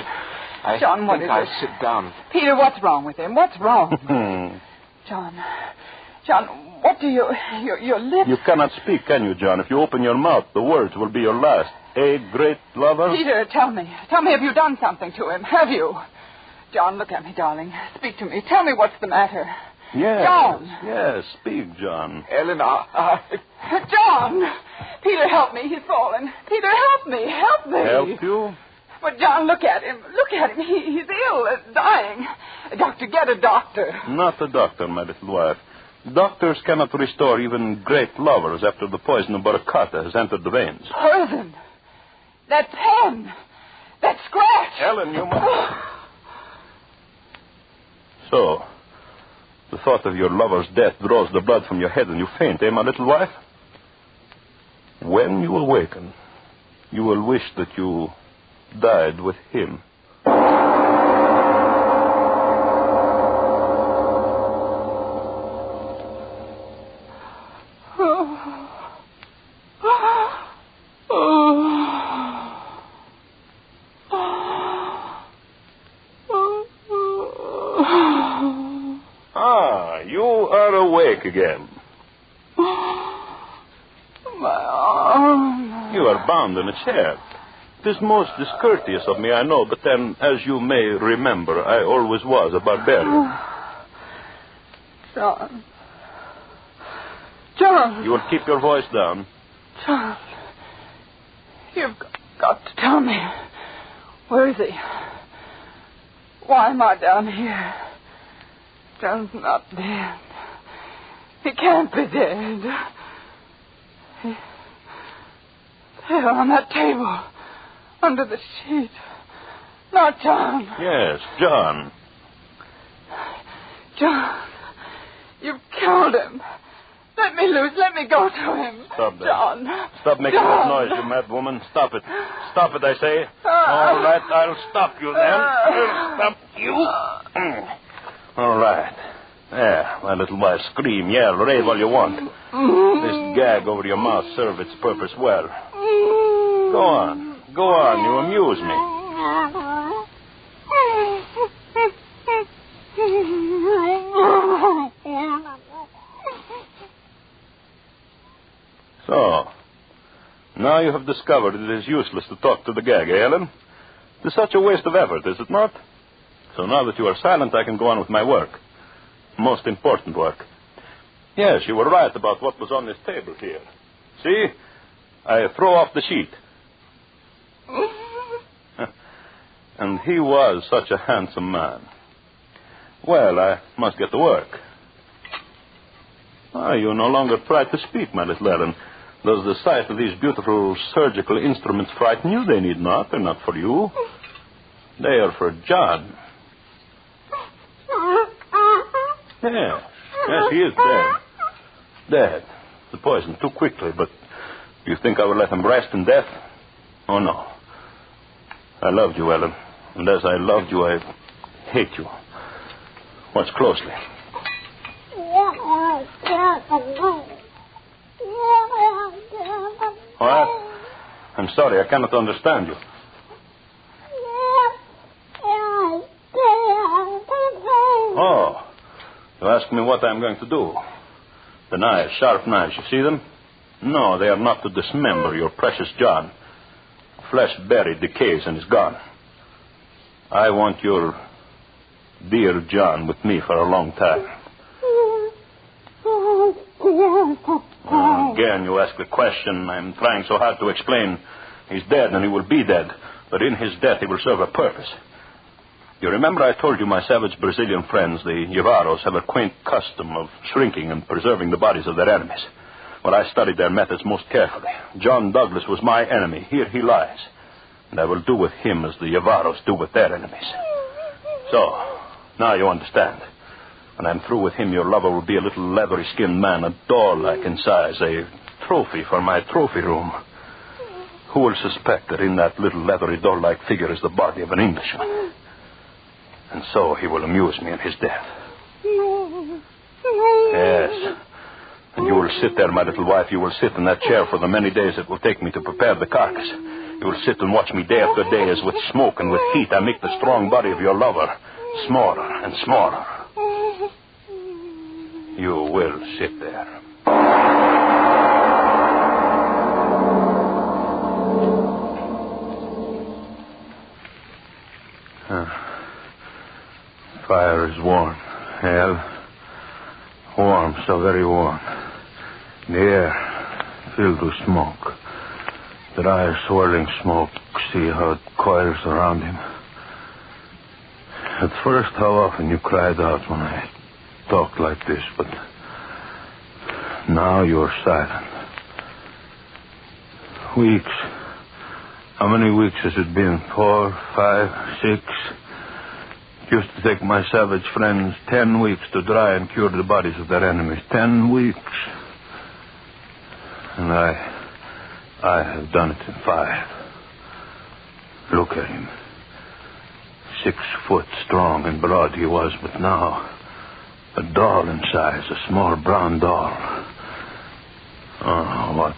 I
John, what
think
is
I'll
it?
sit down.
Peter, what's wrong with him? What's wrong? John, what do your lips...
You cannot speak, can you, John? If you open your mouth, the words will be your last. A great lover?
Peter, tell me. Tell me, have you done something to him? Have you? John, look at me, darling. Speak to me. Tell me what's the matter.
Yes.
John.
Yes, speak, John.
Ellen,
John! Peter, help me. He's fallen. Peter, help me. Help me.
Help you?
But, John, look at him. Look at him. He's ill, dying. Doctor, get a doctor.
Not a doctor, my little wife. Doctors cannot restore even great lovers after the poison of Baracata has entered the veins.
Poison. That pen. That scratch.
Ellen, you must... So, the thought of your lover's death draws the blood from your head and you faint, my little wife? When you awaken, you will wish that you died with him. You are awake again.
My arm.
You are bound in a chair. It is most discourteous of me, I know, but then, as you may remember, I always was a barbarian.
John.
You will keep your voice down.
John. You've got to tell me. Where is he? Why am I down here? John's not dead. He can't be dead. There on that table. Under the sheet. Not John.
Yes, John.
John. You've killed him. Let me loose. Let me go to him.
Stop that.
John.
Stop making that noise, you mad woman. Stop it. Stop it, I say. All right, I'll stop you then. I'll stop you. All right. There, my little wife, scream, yell, rave all you want. This gag over your mouth served its purpose well. Go on. Go on. You amuse me. So, now you have discovered it is useless to talk to the gag, eh, Ellen? It is such a waste of effort, is it not? So now that you are silent, I can go on with my work. Most important work. Yes, you were right about what was on this table here. See? I throw off the sheet. And he was such a handsome man. Well, I must get to work. You no longer try to speak, my little Ellen. Does the sight of these beautiful surgical instruments frighten you? They need not. They're not for you. They are for John. Yes, he is dead. Dead. The poison too quickly, but do you think I would let him rest in death? Oh, no. I loved you, Ellen. And as I loved you, I hate you. Watch closely. What? I'm sorry, I cannot understand you. Oh, you ask me what I'm going to do. The knives, sharp knives, you see them? No, they are not to dismember your precious John. Flesh buried, decays, and is gone. I want your dear John with me for a long time. Again, you ask the question. I'm trying so hard to explain. He's dead, and he will be dead. But in his death, he will serve a purpose. You remember I told you my savage Brazilian friends, the Yavaros, have a quaint custom of shrinking and preserving the bodies of their enemies. Well, I studied their methods most carefully. John Douglas was my enemy. Here he lies. And I will do with him as the Yavaros do with their enemies. So, now you understand. When I'm through with him, your lover will be a little leathery-skinned man, a doll-like in size, a trophy for my trophy room. Who will suspect that in that little leathery doll-like figure is the body of an Englishman? And so he will amuse me in his death. Yes. And you will sit there, my little wife. You will sit in that chair for the many days it will take me to prepare the carcass. You will sit and watch me day after day as with smoke and with heat I make the strong body of your lover smaller and smaller. You will sit there. Fire is warm. Hell, warm, so very warm. The air filled with smoke. The dry, swirling smoke. See how it coils around him. At first, how often you cried out when I talked like this, but now you are silent. Weeks. How many weeks has it been? 4, 5, 6? It used to take my savage friends 10 weeks to dry and cure the bodies of their enemies. 10 weeks. And I have done it in 5. Look at him. 6 foot strong and broad he was, but now a doll in size, a small brown doll. Oh, what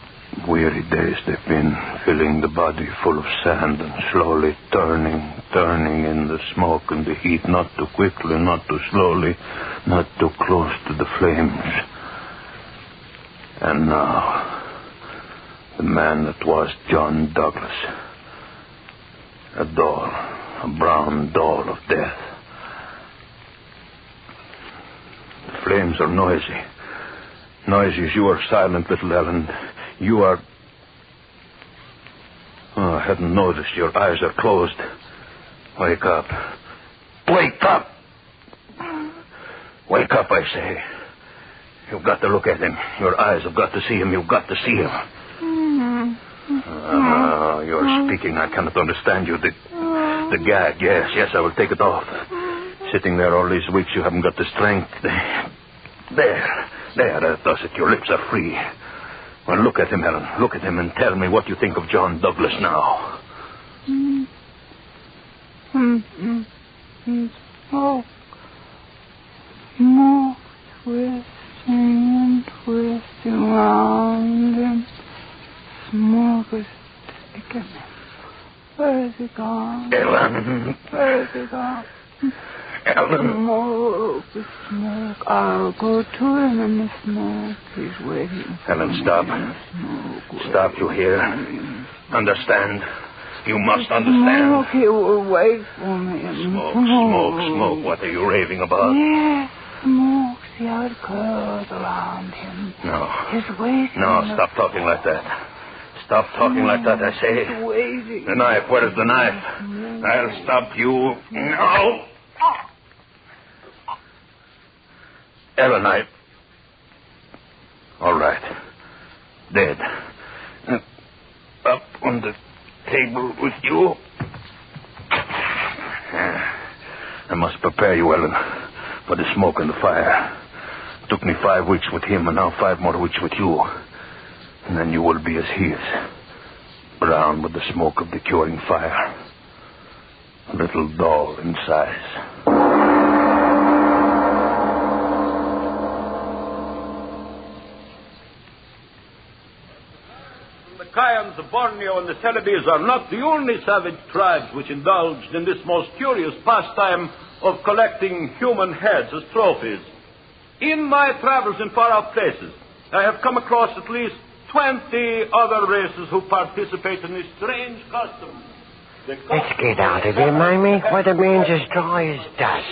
weary days they've been, filling the body full of sand and slowly turning in the smoke and the heat, not too quickly, not too slowly, not too close to the flames. And now, the man that was John Douglas. A doll, a brown doll of death. The flames are noisy. Noisy as you are silent, little Ellen. You are... Oh, I hadn't noticed. Your eyes are closed. Wake up. Wake up! Wake up, I say. You've got to look at him. Your eyes have got to see him. You've got to see him. You're speaking. I cannot understand you. The gag, yes, I will take it off. Sitting there all these weeks, you haven't got the strength. There, that does it. Your lips are free. Well, look at him, Helen. Look at him and tell me what you think of John Douglas now.
Smoke. Smoke twisting and twisting around him. Smoke is thick and
Ellen.
Where's he gone?
Ellen.
Smoke. I'll go to him in the smoke. He's waiting.
Ellen, stop. Stop, you hear? Understand. You must understand.
Smoke, he will wait for me.
Smoke. What are you raving about?
Yes, smoke. See how it curls around him.
No.
He's waiting.
No, stop talking like that. Stop talking like that, I say.
He's waiting.
The knife, where is the knife? I'll stop you. No. Ellen, all right. Dead. Up on the table with you. I must prepare you, Ellen, for the smoke and the fire. Took me 5 weeks with him, and now 5 more weeks with you. And then you will be as he is. Brown with the smoke of the curing fire. A little dull in size.
The Kayans of Borneo and the Celebes are not the only savage tribes which indulged in this most curious pastime of collecting human heads as trophies. In my travels in far-off places, I have come across at least 20 other races who participate in this strange custom.
Let's get out of here, Mamie. What remains as dry as dust.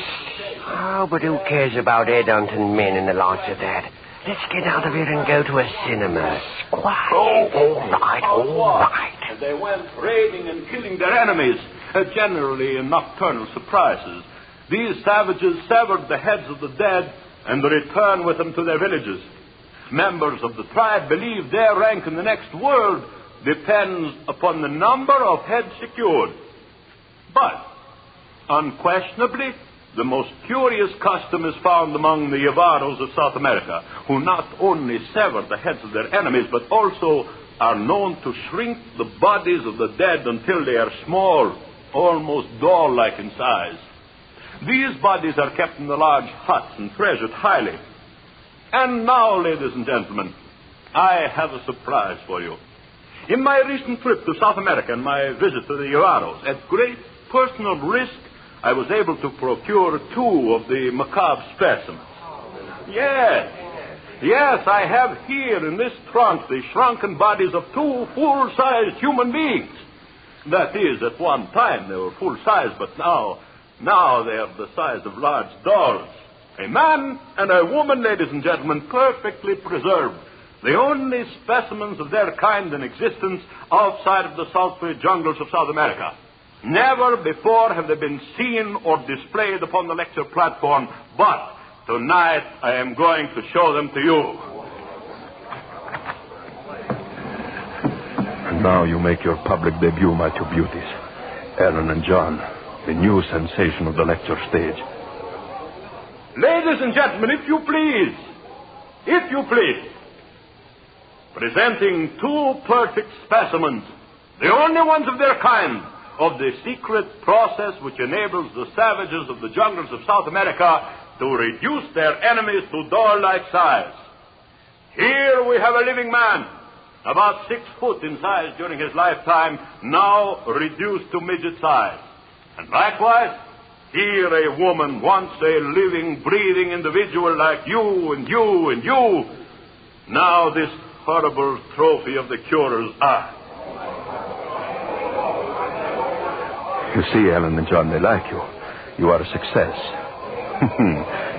Oh, but who cares about headhunting men and the likes of that? Let's get out of here and go to a cinema. Quiet. All right.
And they went raiding and killing their enemies, generally in nocturnal surprises. These savages severed the heads of the dead and returned with them to their villages. Members of the tribe believe their rank in the next world depends upon the number of heads secured. But, unquestionably, the most curious custom is found among the Yavaros of South America, who not only sever the heads of their enemies, but also are known to shrink the bodies of the dead until they are small, almost doll-like in size. These bodies are kept in the large huts and treasured highly. And now, ladies and gentlemen, I have a surprise for you. In my recent trip to South America and my visit to the Yavaros, at great personal risk, I was able to procure 2 of the macabre specimens. Yes, I have here in this trunk the shrunken bodies of 2 full-sized human beings. That is, at one time they were full-size, but now they are the size of large dolls. A man and a woman, ladies and gentlemen, perfectly preserved. The only specimens of their kind in existence outside of the sultry jungles of South America. Never before have they been seen or displayed upon the lecture platform, but tonight I am going to show them to you.
And now you make your public debut, my 2 beauties. Ellen and John, the new sensation of the lecture stage.
Ladies and gentlemen, if you please, presenting 2 perfect specimens, the only ones of their kind, of the secret process which enables the savages of the jungles of South America to reduce their enemies to doll-like size. Here we have a living man, about 6 foot in size during his lifetime, now reduced to midget size. And likewise, here a woman, once a living, breathing individual like you and you and you, now this horrible trophy of the curer's art.
You see, Ellen and John, they like you. You are a success.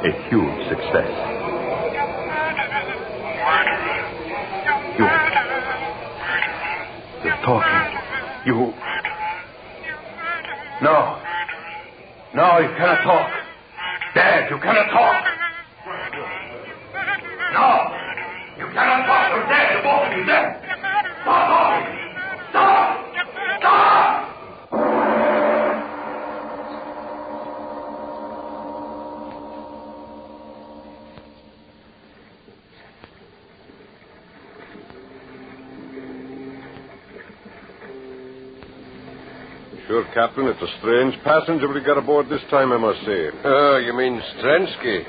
A huge success. You're talking. No, you cannot talk. Dad, you cannot talk. No, you cannot talk. You're dead. You're both of you dead. Stop talking. Stop.
Sure, Captain, it's a strange passenger we got aboard this time, I must say.
Oh, you mean Strensky?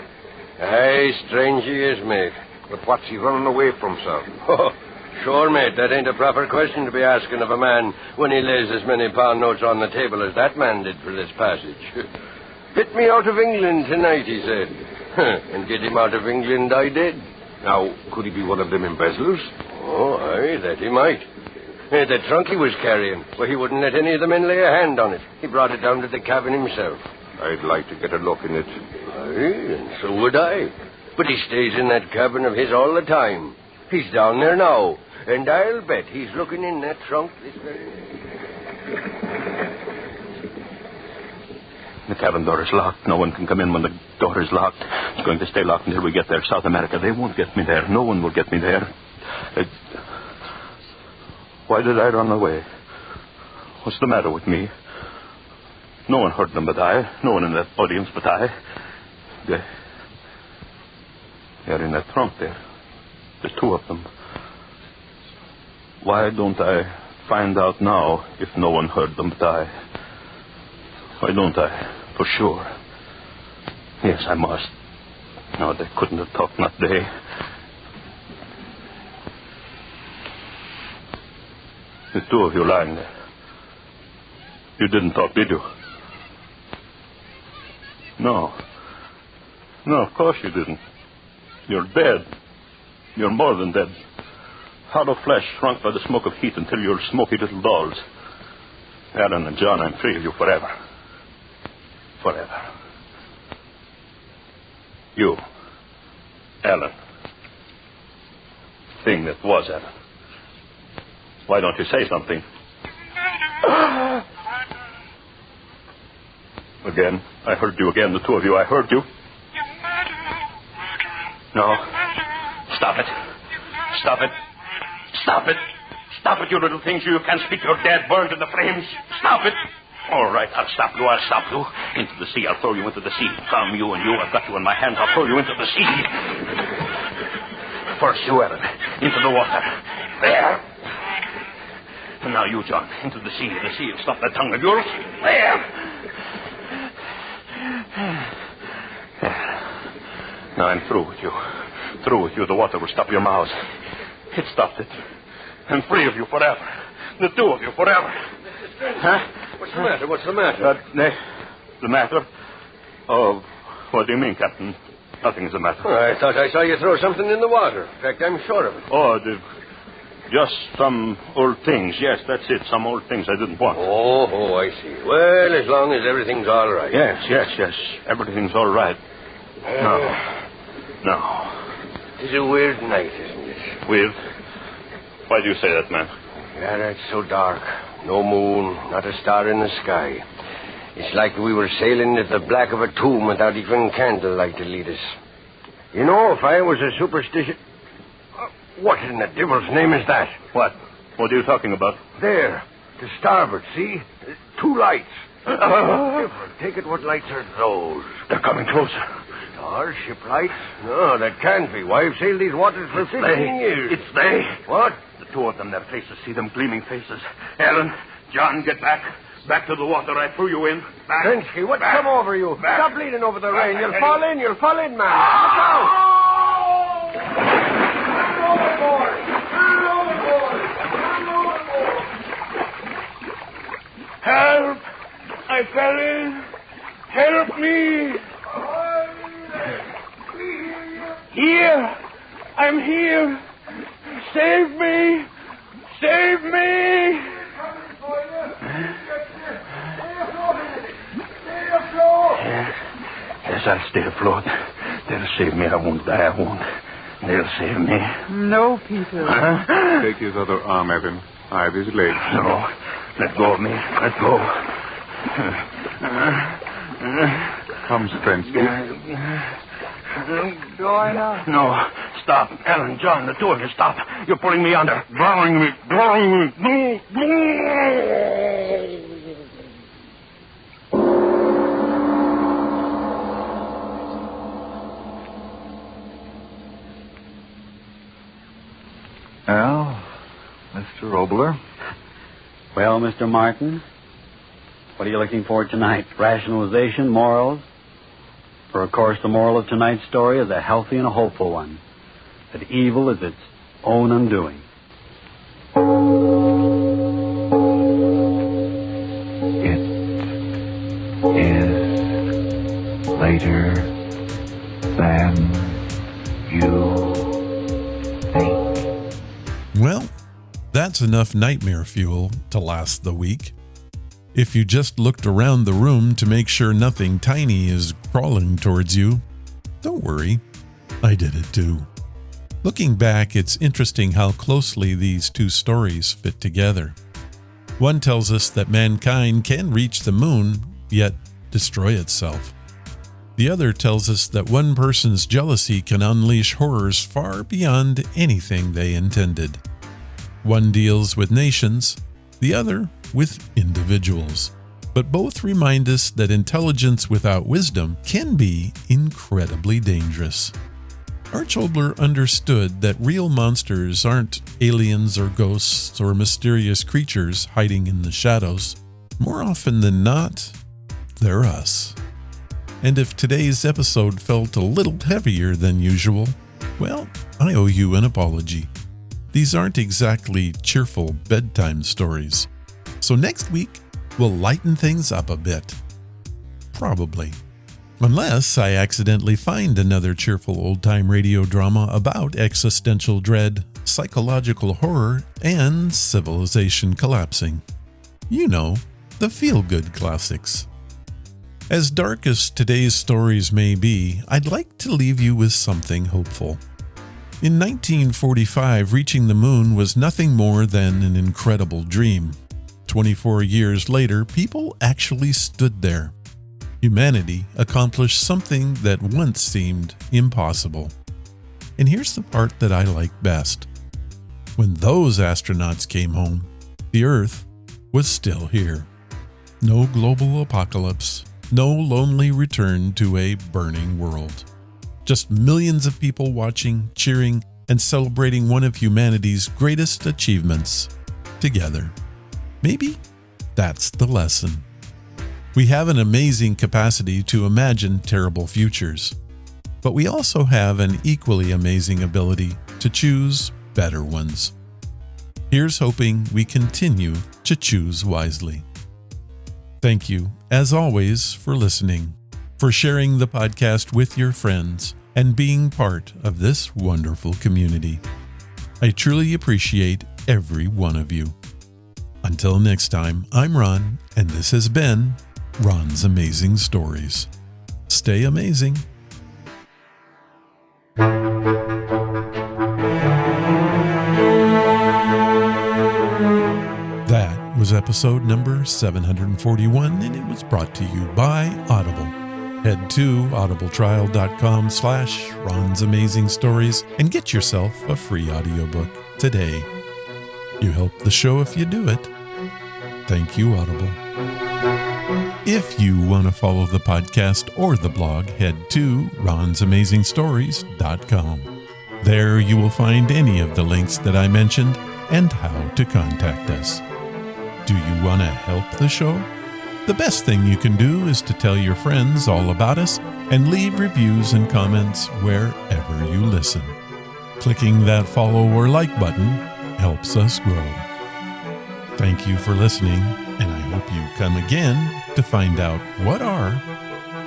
Aye, strange he is, mate.
But what's he running away from, sir?
Oh,
Sure, mate, that ain't a proper question to be asking of a man when he lays as many pound notes on the table as that man did for this passage. Hit me out of England tonight, he said. And get him out of England I did.
Now, could he be one of them embezzlers?
Oh, aye, that he might. The trunk he was carrying, well, he wouldn't let any of the men lay a hand on it. He brought it down to the cabin himself.
I'd like to get a look in it.
Aye, and so would I. But he stays in that cabin of his all the time. He's down there now, and I'll bet he's looking in that trunk this very...
The cabin door is locked. No one can come in when the door is locked. It's going to stay locked until we get there. South America, they won't get me there. No one will get me there. Why did I run away? What's the matter with me? No one heard them but I. No one in that audience but I. They're in that trunk there. There's two of them. Why don't I find out now if no one heard them but I? Why don't I? For sure. Yes, I must. No, they couldn't have talked, not they. The two of you lying there. You didn't talk, did you? No. No, of course you didn't. You're dead. You're more than dead. Hollow flesh shrunk by the smoke of heat until you're smoky little dolls. Alan and John, I'm free of you forever. Forever. You, Alan. Thing that was Alan. Why don't you say something? Again. I heard you again, the two of you. I heard you. No. Stop it. Stop it. Stop it. Stop it, you little things. You can't speak. You're dead, burned in the flames. Stop it. All right, I'll stop you. I'll stop you. Into the sea. I'll throw you into the sea. Come, you and you. I've got you in my hands. I'll throw you into the sea. First you, Ellen. Into the water. There. And now you, John. Into the sea. The sea will stop that tongue of yours. There. Now I'm through with you. Through with you. The water will stop your mouths. It stopped it. I'm free of you forever. The two of you forever. Huh?
What's the matter? What's the matter?
The matter? Oh, what do you mean, Captain? Nothing's the matter.
Oh, I thought I saw you throw something in the water. In fact, I'm sure of it.
Oh, just some old things. Yes, that's it. Some old things I didn't want.
Oh, I see. Well, as long as everything's all right.
Yes. Everything's all right. No.
It's a weird night, isn't it?
Weird? Why do you say that, man?
Yeah, it's so dark. No moon, not a star in the sky. It's like we were sailing at the black of a tomb without even candlelight to lead us. You know, if I was a superstitious... What in the devil's name is that?
What? What are you talking about?
There, to starboard, see? Two lights. Take it, what lights are those?
They're coming closer.
Our ship lights? No, that can't be. Why, I've sailed these waters for 15 years.
It's they.
What?
The two of them, their faces, see them gleaming faces. Ellen, John, get back. Back to the water. I threw you in. Back.
Prensky, what's come over you?
Back.
Stop bleeding over the rain. You'll fall in, man. Look out!
Help! I fell in. Help me! Here! I'm here! Save me! Save me!
Yes, I'll stay afloat. They'll save me. I won't die. I won't. They'll save me.
No, Peter.
Huh?
Take his other arm, Evan. I have his leg.
No. Let go of me. Let go.
Come, Strensky.
Going up.
No. Stop. Ellen, John, the two of you, stop. You're pulling me under. Drowning me. Drowning me.
Well, Mr. Oboler.
Well, Mr. Martin, what are you looking for tonight? Rationalization, morals? For, of course, the moral of tonight's story is a healthy and a hopeful one. That evil is its own undoing.
greater than you think.
Well, that's enough nightmare fuel to last the week. If you just looked around the room to make sure nothing tiny is crawling towards you, don't worry, I did it too. Looking back, it's interesting how closely these two stories fit together. One tells us that mankind can reach the moon, yet destroy itself. The other tells us that one person's jealousy can unleash horrors far beyond anything they intended. One deals with nations, the other with individuals. But both remind us that intelligence without wisdom can be incredibly dangerous. Arch Oboler understood that real monsters aren't aliens or ghosts or mysterious creatures hiding in the shadows. More often than not, they're us. And if today's episode felt a little heavier than usual, well, I owe you an apology. These aren't exactly cheerful bedtime stories. So next week, we'll lighten things up a bit. Probably. Unless I accidentally find another cheerful old-time radio drama about existential dread, psychological horror, and civilization collapsing. You know, the feel-good classics. As dark as today's stories may be, I'd like to leave you with something hopeful. In 1945, reaching the moon was nothing more than an incredible dream. 24 years later, people actually stood there. Humanity accomplished something that once seemed impossible. And here's the part that I like best. When those astronauts came home, the Earth was still here. No global apocalypse, no lonely return to a burning world. Just millions of people watching, cheering, and celebrating one of humanity's greatest achievements together. Maybe that's the lesson. We have an amazing capacity to imagine terrible futures, but we also have an equally amazing ability to choose better ones. Here's hoping we continue to choose wisely. Thank you, as always, for listening, for sharing the podcast with your friends, and being part of this wonderful community. I truly appreciate every one of you. Until next time, I'm Ron, and this has been Ron's Amazing Stories. Stay amazing. That was episode number 741, and it was brought to you by Audible. Head to audibletrial.com/Ron's Amazing Stories and get yourself a free audiobook today. You help the show if you do it. Thank you, Audible. If you want to follow the podcast or the blog, head to ronsamazingstories.com. There you will find any of the links that I mentioned and how to contact us. Do you want to help the show? The best thing you can do is to tell your friends all about us and leave reviews and comments wherever you listen. Clicking that follow or like button helps us grow. Thank you for listening, and I hope you come again to find out what are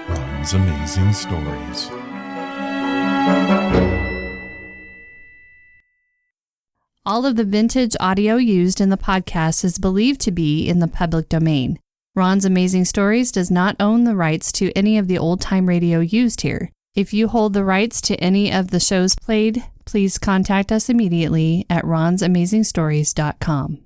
Ron's Amazing Stories.
All of the vintage audio used in the podcast is believed to be in the public domain. Ron's Amazing Stories does not own the rights to any of the old-time radio used here. If you hold the rights to any of the shows played, please contact us immediately at ronsamazingstories.com.